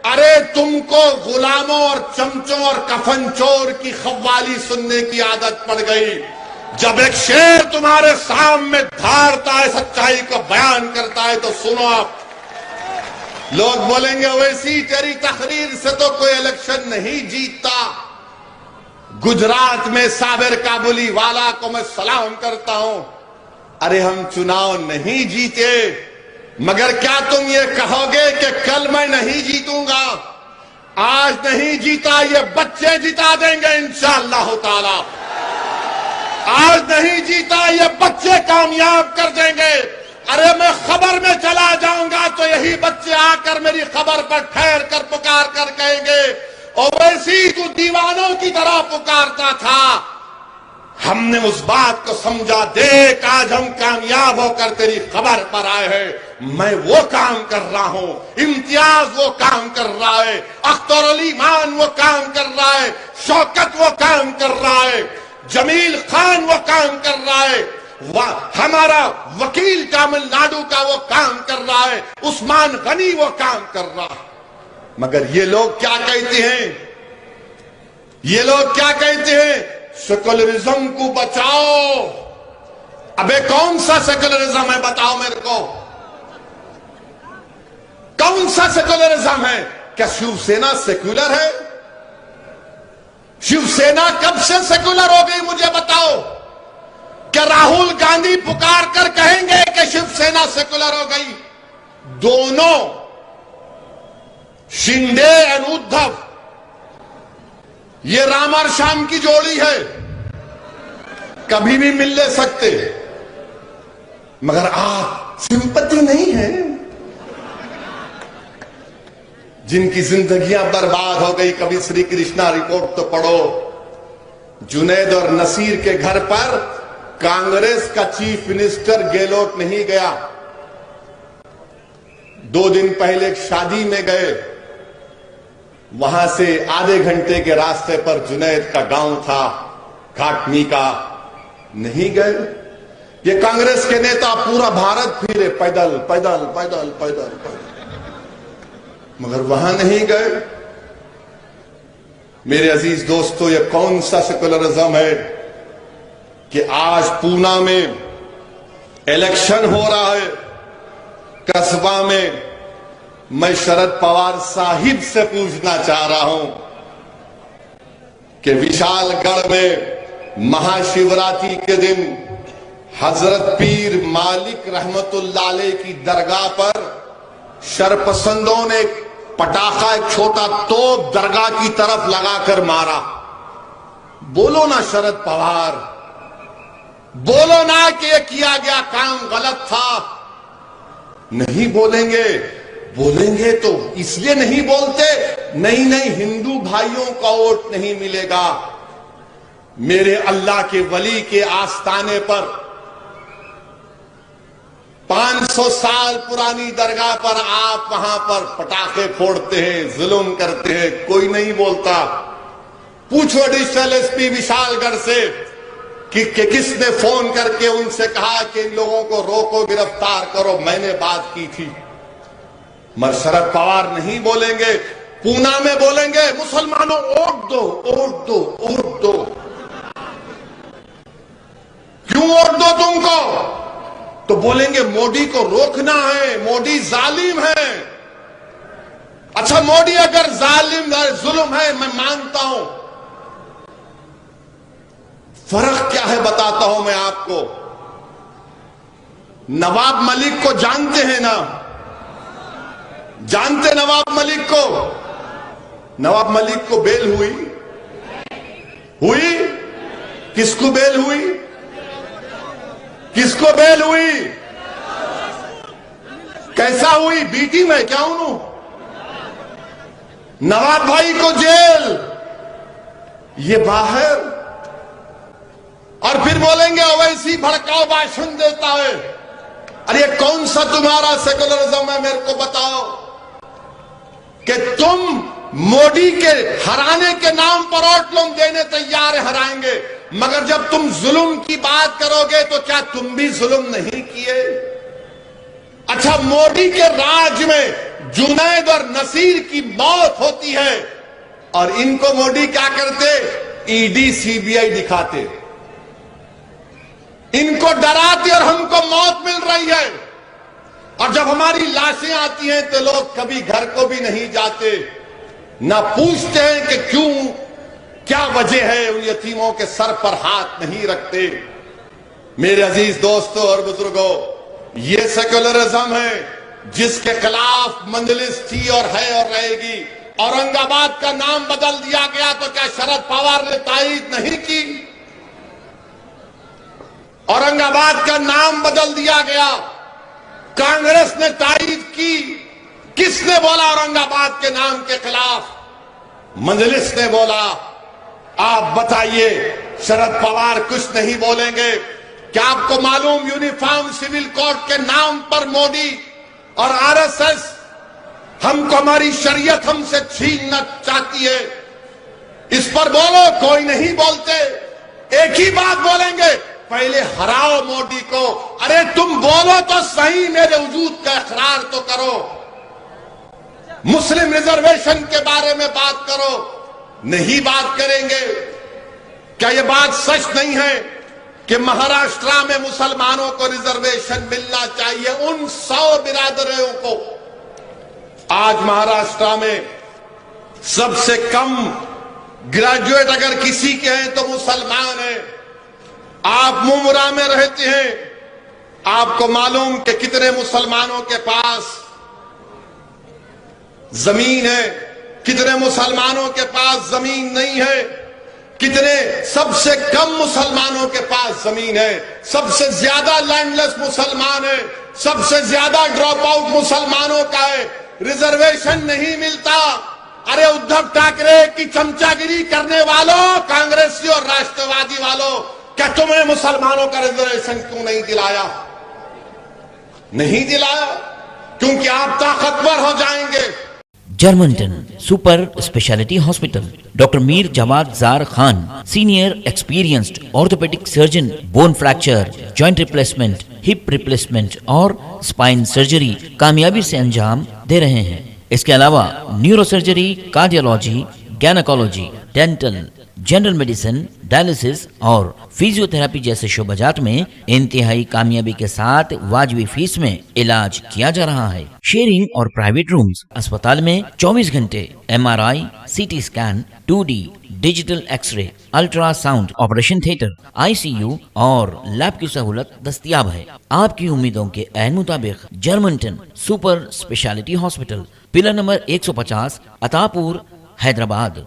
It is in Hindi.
अरे तुमको गुलामों और चमचों और कफन चोर की खव्वाली सुनने की आदत पड़ गई। जब एक शेर तुम्हारे सामने धारता है, सच्चाई को बयान करता है, तो सुनो आप। लोग बोलेंगे वैसी तेरी तकरीर से तो कोई इलेक्शन नहीं जीतता। गुजरात में साबिर काबुली वाला को मैं सलाम करता हूं। अरे हम चुनाव नहीं जीते, मगर क्या तुम ये कहोगे कि कल मैं नहीं जीतूंगा? आज नहीं जीता, ये बच्चे जिता देंगे इंशाअल्लाह ताला। आज नहीं जीता, ये बच्चे कामयाब कर देंगे। अरे मैं खबर में चला जाऊंगा तो यही बच्चे आकर मेरी खबर पर ठहर कर पुकार कर कहेंगे, ओवैसी तू दीवानों की तरह पुकारता था। हमने उस बात को समझा, देख आज हम कामयाब होकर तेरी खबर पर आए हैं। मैं वो काम कर रहा हूं, इम्तियाज वो काम कर रहा है, अख्तर अली मान वो काम कर रहा है, शौकत वो काम कर रहा है, जमील खान वो काम कर रहा है, हमारा वकील तमिलनाडु का वो काम कर रहा है, उस्मान गनी वो काम कर रहा है। मगर ये लोग क्या कहते हैं? ये लोग क्या कहते हैं? सेकुलरिज्म को बचाओ। अबे कौन सा सेकुलरिज्म है बताओ मेरे को, कौन सा सेकुलरिज्म है? क्या शिवसेना सेक्युलर है? शिवसेना कब से सेकुलर हो गई मुझे बताओ? क्या राहुल गांधी पुकार कर कहेंगे कि शिवसेना सेकुलर हो गई? दोनों शिंदे और उद्धव, ये राम और श्याम की जोड़ी है, कभी भी मिल ले सकते, मगर आप सिंपैथी नहीं है। जिनकी जिंदगियां बर्बाद हो गई, कभी श्री कृष्णा रिपोर्ट तो पढ़ो। जुनैद और नसीर के घर पर कांग्रेस का चीफ मिनिस्टर गहलोत नहीं गया। 2 दिन पहले एक शादी में गए, वहां से आधे घंटे के रास्ते पर जुनैद का गांव था, घाटनी का, नहीं गए। ये कांग्रेस के नेता पूरा भारत फिरे, पैदल पैदल पैदल पैदल पैदल, मगर वहां नहीं गए। मेरे अजीज दोस्तों, ये कौन सा सेकुलरिज्म है कि आज पूना में इलेक्शन हो रहा है, कस्बा में मैं शरद पवार साहिब से पूछना चाह रहा हूं कि विशालगढ़ में महाशिवरात्रि के दिन हजरत पीर मालिक रहमतुल्लाह अलैह की दरगाह पर शरपसंदों ने पटाखा, एक छोटा तोप दरगाह की तरफ लगाकर मारा। बोलो ना शरद पवार, बोलो ना कि यह किया गया काम गलत था। नहीं बोलेंगे, बोलेंगे तो इसलिए नहीं बोलते, नहीं नहीं हिंदू भाइयों का वोट नहीं मिलेगा। मेरे अल्लाह के वली के आस्थाने पर 500 साल पुरानी दरगाह पर आप वहां पर पटाखे फोड़ते हैं, जुल्म करते हैं, कोई नहीं बोलता। पूछो एडिशनल एसपी विशालगढ़ से कि किसने फोन करके उनसे कहा कि इन लोगों को रोको, गिरफ्तार करो। मैंने बात की थी, मगर शरद पवार नहीं बोलेंगे। पूना में बोलेंगे मुसलमानों वोट दो, वोट दो, वोट दो। क्यों वोट दो तुमको? तो बोलेंगे मोदी को रोकना है, मोदी जालिम है। अच्छा, मोदी अगर जालिम है, जुल्म है, मैं मानता हूं। फर्क क्या है बताता हूं मैं आपको। नवाब मलिक को जानते हैं ना? जानते नवाब मलिक को? नवाब मलिक को बेल हुई? हुई? किसको बेल हुई? किसको बेल हुई? कैसा हुई? बीटी में क्या हूं? नवाब भाई को जेल, ये बाहर। और फिर बोलेंगे ओवैसी भड़काऊ भाषण देता है। अरे कौन सा तुम्हारा सेकुलरिज्म है मेरे को बताओ कि तुम मोदी के हराने के नाम पर वोट लोग देने तैयार है, हराएंगे, मगर जब तुम जुल्म की बात करोगे तो क्या तुम भी जुल्म नहीं किए? अच्छा, मोदी के राज में जुनैद और नसीर की मौत होती है और इनको मोदी क्या करते, ईडी सीबीआई दिखाते, इनको डराते और हमको मौत मिल रही है। और जब हमारी लाशें आती हैं तो लोग कभी घर को भी नहीं जाते, ना पूछते हैं कि क्यों, क्या वजह है, उन यतीमों के सर पर हाथ नहीं रखते। मेरे अजीज दोस्तों और बुजुर्गों, ये सेक्युलरिज्म है जिसके खिलाफ मंजलिस थी और है और रहेगी। औरंगाबाद का नाम बदल दिया गया तो क्या शरद पवार ने तायीद नहीं की? औरंगाबाद का नाम बदल दिया गया, कांग्रेस ने तायीद की। किसने बोला औरंगाबाद के नाम के खिलाफ? मंजलिस ने बोला। आप बताइए, शरद पवार कुछ नहीं बोलेंगे? क्या आपको मालूम यूनिफॉर्म सिविल कोड के नाम पर मोदी और आरएसएस हमको, हमारी शरीयत हमसे छीनना चाहती है? इस पर बोलो, कोई नहीं बोलते। एक ही बात बोलेंगे, पहले हराओ मोदी को। अरे तुम बोलो तो सही, मेरे वजूद का इकरार तो करो। मुस्लिम रिजर्वेशन के बारे में बात करो, नहीं बात करेंगे। क्या यह बात सच नहीं है कि महाराष्ट्र में मुसलमानों को रिजर्वेशन मिलना चाहिए, उन 100 बिरादरों को? आज महाराष्ट्र में सबसे कम ग्रेजुएट अगर किसी के हैं तो मुसलमान हैं। आप मुमरा में रहते हैं, आपको मालूम कि कितने मुसलमानों के पास जमीन है, कितने मुसलमानों के पास जमीन नहीं है, कितने, सबसे कम मुसलमानों के पास जमीन है, सबसे ज्यादा लैंडलेस मुसलमान है, सबसे ज्यादा ड्रॉप आउट मुसलमानों का है। रिजर्वेशन नहीं मिलता। अरे उद्धव ठाकरे की चमचागिरी करने वालों, कांग्रेसी और राष्ट्रवादी वालों, क्या तुमने मुसलमानों का रिजर्वेशन क्यों नहीं दिलाया? नहीं दिलाया क्योंकि आप ताकतवर हो जाएंगे। जर्मनटन super speciality hospital, doctor Mir Jawad Zar Khan, senior experienced orthopaedic surgeon, bone fracture, joint replacement, hip replacement और स्पाइन सर्जरी कामयाबी से अंजाम दे रहे हैं। इसके अलावा neuro surgery, cardiology, gynaecology, dental, general medicine, dialysis और फिजियोथेरेपी जैसे शोबाजात में इंतहाई कामयाबी के साथ वाजिबी फीस में इलाज किया जा रहा है। शेयरिंग और प्राइवेट रूम्स, अस्पताल में 24 घंटे MRI, CT scan, 2D digital X-ray, ultrasound, operation theatre, ICU और लैब की सहूलत दस्तयाब है। आपकी उम्मीदों के ऐन मुताबिक Germanten super speciality hospital, pillar number 150, Attapur, Hyderabad.